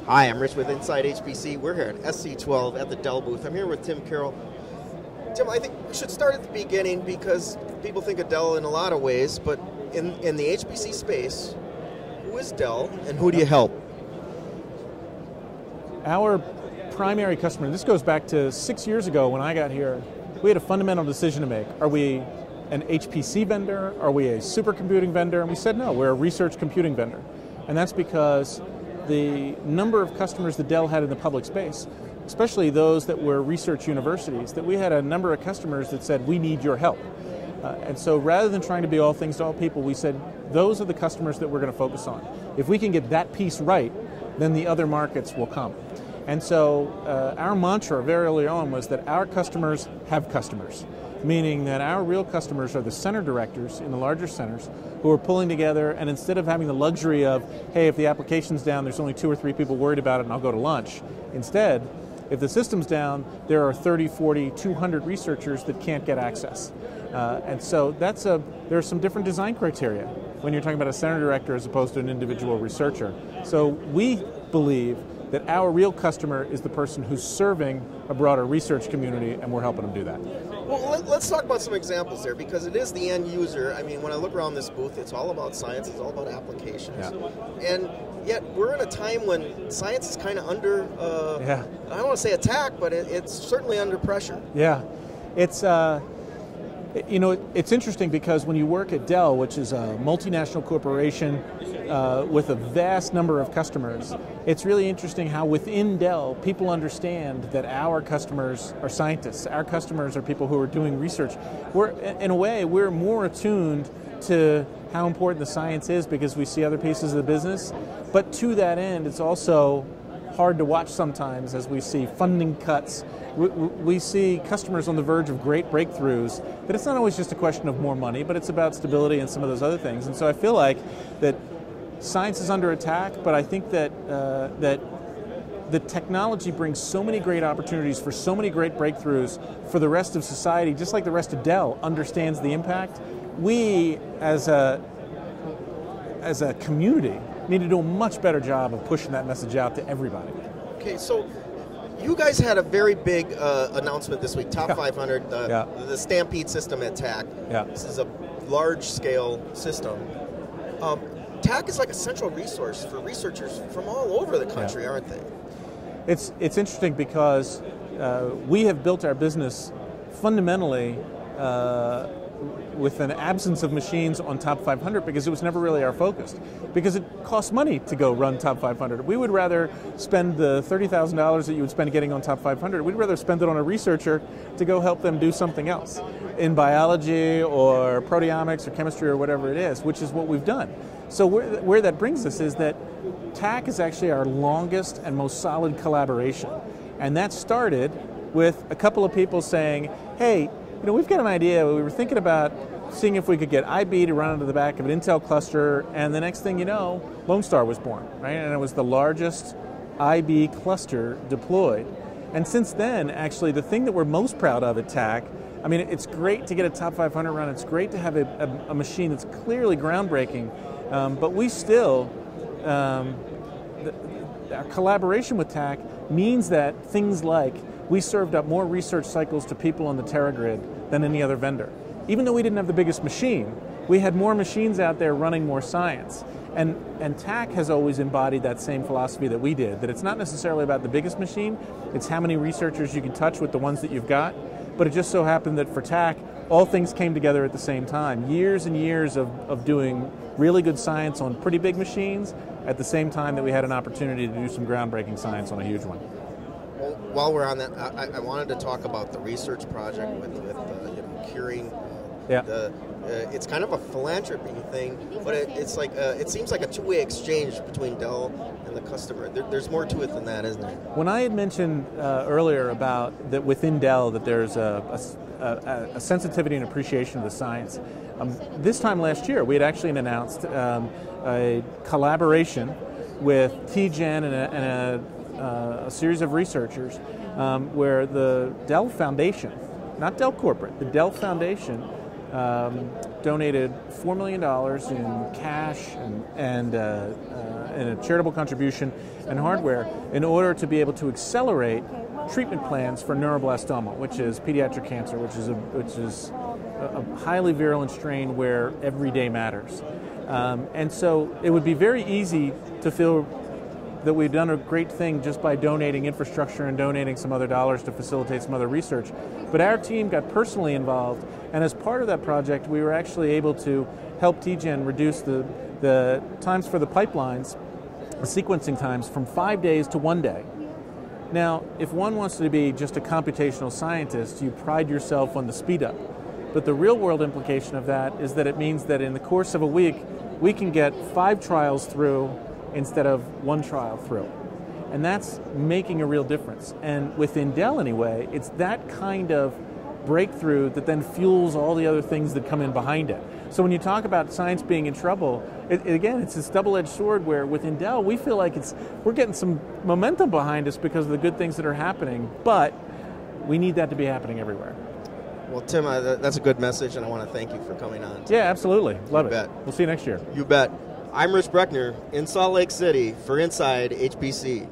Hi, I'm Rich with insideHPC. We're here at SC12 at the Dell booth. I'm here with Tim Carroll. Tim, I think we should start at the beginning because people think of Dell in a lot of ways, but in the HPC space, who is Dell and who do you help? Our primary customer, this goes back to 6 years ago when I got here, we had a fundamental decision to make. Are we an HPC vendor? Are we a supercomputing vendor? And we said no, we're a research computing vendor. And that's because the number of customers that Dell had in the public space, especially those that were research universities, that we had a number of customers that said, we need your help. And so rather than trying to be all things to all people, we said, those are the customers that we're going to focus on. If we can get that piece right, then the other markets will come. And so our mantra very early on was that our customers have customers, meaning that our real customers are the center directors in the larger centers who are pulling together, and instead of having the luxury of, hey, if the application's down, there's only 2 or 3 people worried about it and I'll go to lunch. Instead, if the system's down, there are 30, 40, 200 researchers that can't get access. And so there are some different design criteria when you're talking about a center director as opposed to an individual researcher. So we believe that our real customer is the person who's serving a broader research community, and we're helping them do that. Well, let's talk about some examples there, because it is the end user. I mean, when I look around this booth, it's all about science, it's all about applications. Yeah. And yet, we're in a time when science is kind of under, I don't want to say attack, but it's certainly under pressure. Yeah, it's it's interesting because when you work at Dell, which is a multinational corporation with a vast number of customers, it's really interesting how within Dell people understand that our customers are scientists. Our customers are people who are doing research. In a way, we're more attuned to how important the science is because we see other pieces of the business. But to that end, it's also hard to watch sometimes as we see funding cuts. We see customers on the verge of great breakthroughs, that it's not always just a question of more money, but it's about stability and some of those other things. And so I feel like that science is under attack, but I think that the technology brings so many great opportunities for so many great breakthroughs for the rest of society, just like the rest of Dell understands the impact. We, as a community, need to do a much better job of pushing that message out to everybody. Okay, so you guys had a very big announcement this week, Top 500, the Stampede system at TAC. Yeah. This is a large-scale system. TAC is like a central resource for researchers from all over the country, aren't they? It's interesting because we have built our business fundamentally with an absence of machines on Top 500 because it was never really our focus. Because it costs money to go run Top 500. We would rather spend the $30,000 that you would spend getting on Top 500, we'd rather spend it on a researcher to go help them do something else in biology or proteomics or chemistry or whatever it is, which is what we've done. So where that brings us is that TAC is actually our longest and most solid collaboration. And that started with a couple of people saying, hey, we've got an idea. We were thinking about seeing if we could get IB to run into the back of an Intel cluster, and the next thing you know, Lone Star was born, right? And it was the largest IB cluster deployed. And since then, actually, the thing that we're most proud of at TAC, I mean, it's great to get a Top 500 run. It's great to have a machine that's clearly groundbreaking, but we still, our collaboration with TAC means that things like we served up more research cycles to people on the TeraGrid than any other vendor. Even though we didn't have the biggest machine, we had more machines out there running more science. And TAC has always embodied that same philosophy that we did, that it's not necessarily about the biggest machine, it's how many researchers you can touch with the ones that you've got. But it just so happened that for TAC, all things came together at the same time. Years and years of doing really good science on pretty big machines at the same time that we had an opportunity to do some groundbreaking science on a huge one. Well, while we're on that, I wanted to talk about the research project with curing. It's kind of a philanthropy thing, but it's like it seems like a two-way exchange between Dell and the customer. There's more to it than that, isn't there? When I had mentioned earlier about that within Dell that there's a sensitivity and appreciation of the science, this time last year we had actually announced a collaboration with TGen and a series of researchers where the Dell Foundation, not Dell Corporate, the Dell Foundation donated $4 million in cash and a charitable contribution and hardware in order to be able to accelerate treatment plans for neuroblastoma, which is pediatric cancer, which is a highly virulent strain where every day matters. And so it would be very easy to feel that we've done a great thing just by donating infrastructure and donating some other dollars to facilitate some other research. But our team got personally involved, and as part of that project, we were actually able to help TGen reduce the times for the pipelines, the sequencing times, from 5 days to 1 day. Now, if one wants to be just a computational scientist, you pride yourself on the speed up. But the real world implication of that is that it means that in the course of a week, we can get 5 trials through instead of 1 trial through. And that's making a real difference. And within Dell anyway, it's that kind of breakthrough that then fuels all the other things that come in behind it. So when you talk about science being in trouble, again, it's this double-edged sword where within Dell, we feel like we're getting some momentum behind us because of the good things that are happening, but we need that to be happening everywhere. Well, Tim, that's a good message, and I want to thank you for coming on today. Yeah, absolutely. Love it. Bet. We'll see you next year. You bet. I'm Rich Breckner in Salt Lake City for Inside HPC.